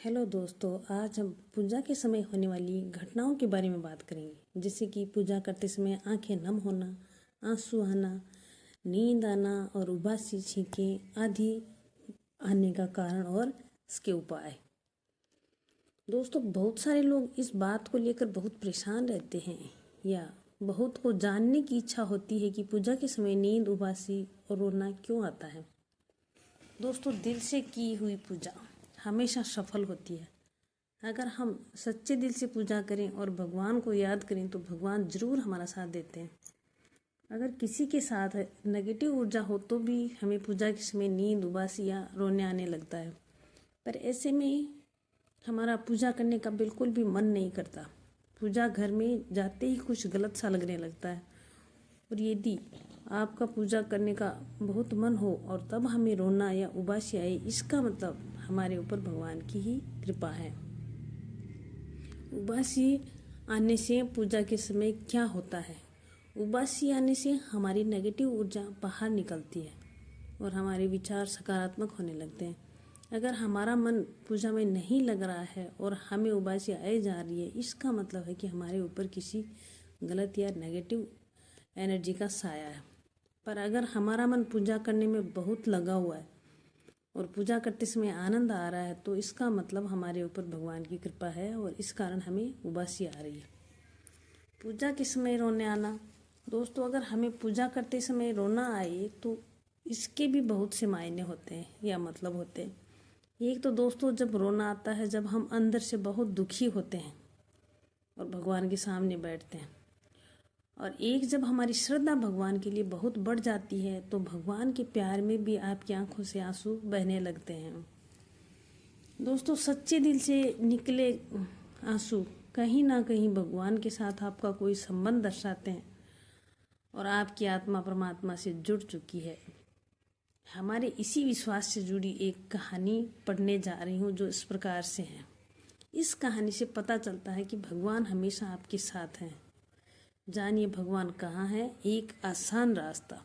Hello दोस्तों, आज हम पूजा के समय होने वाली घटनाओं के बारे में बात करेंगे। जैसे कि पूजा करते समय आंखें नम होना, आंसू आना, नींद आना और उबासी छींकें आदि आने का कारण और इसके उपाय। दोस्तों, बहुत सारे लोग इस बात को लेकर बहुत परेशान रहते हैं या बहुत को जानने की इच्छा होती है कि पूजा के समय नींद, उबासी और रोना क्यों आता है। दोस्तों, दिल से की हुई पूजा हमेशा सफल होती है। अगर हम सच्चे दिल से पूजा करें और भगवान को याद करें तो भगवान जरूर हमारा साथ देते हैं। अगर किसी के साथ नेगेटिव ऊर्जा हो तो भी हमें पूजा के समय नींद, उबासी या रोने आने लगता है। पर ऐसे में हमारा पूजा करने का बिल्कुल भी मन नहीं करता। पूजा घर में जाते ही कुछ गलत सा लगने लगता है। और यदि आपका पूजा करने का बहुत मन हो और तब हमें रोना या उबासी आए, इसका मतलब हमारे ऊपर भगवान की ही कृपा है। उबासी आने से पूजा के समय क्या होता है? उबासी आने से हमारी नेगेटिव ऊर्जा बाहर निकलती है और हमारे विचार सकारात्मक होने लगते हैं। अगर हमारा मन पूजा में नहीं लग रहा है और हमें उबासी आए जा रही है, इसका मतलब है कि हमारे ऊपर किसी गलत या नेगेटिव एनर्जी का साया है। पर अगर हमारा मन पूजा करने में बहुत लगा हुआ है और पूजा करते समय आनंद आ रहा है, तो इसका मतलब हमारे ऊपर भगवान की कृपा है और इस कारण हमें उबासी आ रही है। पूजा के समय रोने आना। दोस्तों, अगर हमें पूजा करते समय रोना आए तो इसके भी बहुत से मायने होते हैं या मतलब होते हैं। एक तो दोस्तों, जब रोना आता है जब हम अंदर से बहुत दुखी होते हैं और भगवान के सामने बैठते हैं, और एक जब हमारी श्रद्धा भगवान के लिए बहुत बढ़ जाती है तो भगवान के प्यार में भी आपकी आंखों से आंसू बहने लगते हैं। दोस्तों, सच्चे दिल से निकले आंसू कहीं ना कहीं भगवान के साथ आपका कोई संबंध दर्शाते हैं और आपकी आत्मा परमात्मा से जुड़ चुकी है। हमारे इसी विश्वास से जुड़ी एक कहानी पढ़ने जा रही हूँ जो इस प्रकार से है। इस कहानी से पता चलता है कि भगवान हमेशा आपके साथ हैं। जानिए भगवान कहाँ है। एक आसान रास्ता।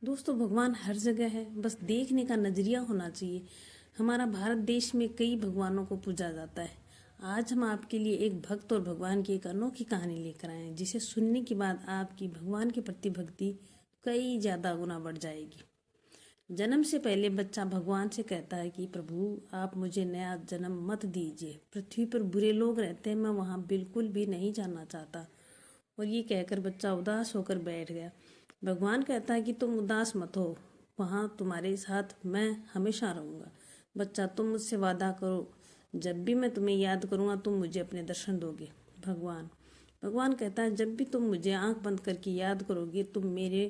दोस्तों, भगवान हर जगह है, बस देखने का नजरिया होना चाहिए। हमारा भारत देश में कई भगवानों को पूजा जाता है। आज हम आपके लिए एक भक्त और भगवान की एक अनोखी कहानी लेकर आए हैं, जिसे सुनने के बाद आपकी भगवान के प्रति भक्ति कई ज्यादा गुना बढ़ जाएगी। जन्म से पहले बच्चा भगवान से कहता है कि प्रभु, आप मुझे नया जन्म मत दीजिए। पृथ्वी पर बुरे लोग रहते हैं, मैं वहाँ बिल्कुल भी नहीं जाना चाहता। और ये कहकर बच्चा उदास होकर बैठ गया। भगवान कहता है कि तुम उदास मत हो, वहाँ तुम्हारे साथ मैं हमेशा रहूँगा। बच्चा, तुम मुझसे वादा करो, जब भी मैं तुम्हें याद करूँगा तुम मुझे अपने दर्शन दोगे। भगवान कहता है, जब भी तुम मुझे आंख बंद करके याद करोगे तुम मेरे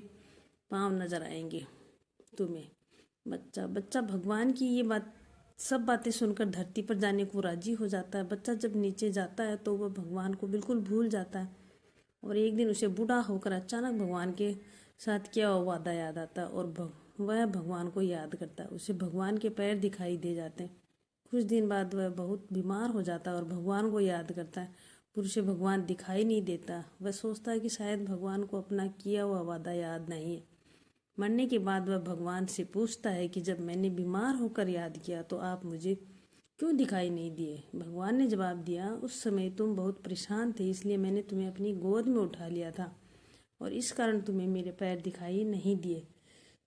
पाँव नजर आएंगे तुम्हें। बच्चा भगवान की ये सब बातें सुनकर धरती पर जाने को राजी हो जाता है। बच्चा जब नीचे जाता है तो वह भगवान को बिल्कुल भूल जाता है और एक दिन उसे बूढ़ा होकर अचानक भगवान के साथ किया हुआ वादा याद आता है और वह भगवान को याद करता है। उसे भगवान के पैर दिखाई दे जाते हैं। कुछ दिन बाद वह बहुत बीमार हो जाता है और भगवान को याद करता है, पर उसे भगवान दिखाई नहीं देता। वह सोचता है कि शायद भगवान को अपना किया हुआ वादा याद नहीं है। मरने के बाद वह भगवान से पूछता है कि जब मैंने बीमार होकर याद किया तो आप मुझे क्यों दिखाई नहीं दिए? भगवान ने जवाब दिया, उस समय तुम बहुत परेशान थे, इसलिए मैंने तुम्हें अपनी गोद में उठा लिया था और इस कारण तुम्हें मेरे पैर दिखाई नहीं दिए।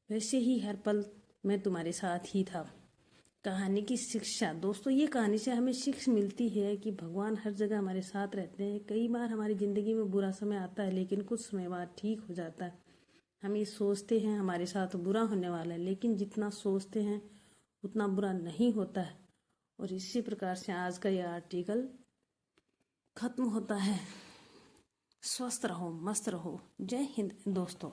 वैसे ही हर पल मैं तुम्हारे साथ ही था। कहानी की शिक्षा। दोस्तों, ये कहानी से हमें शिक्षा मिलती है कि भगवान हर जगह हमारे साथ रहते हैं। कई बार हमारी ज़िंदगी में बुरा समय आता है, लेकिन कुछ समय बाद ठीक हो जाता है। हम ये सोचते हैं हमारे साथ बुरा होने वाला है, लेकिन जितना सोचते हैं उतना बुरा नहीं होता है। और इसी प्रकार से आज का यह आर्टिकल खत्म होता है। स्वस्थ रहो, मस्त रहो। जय हिंद दोस्तों।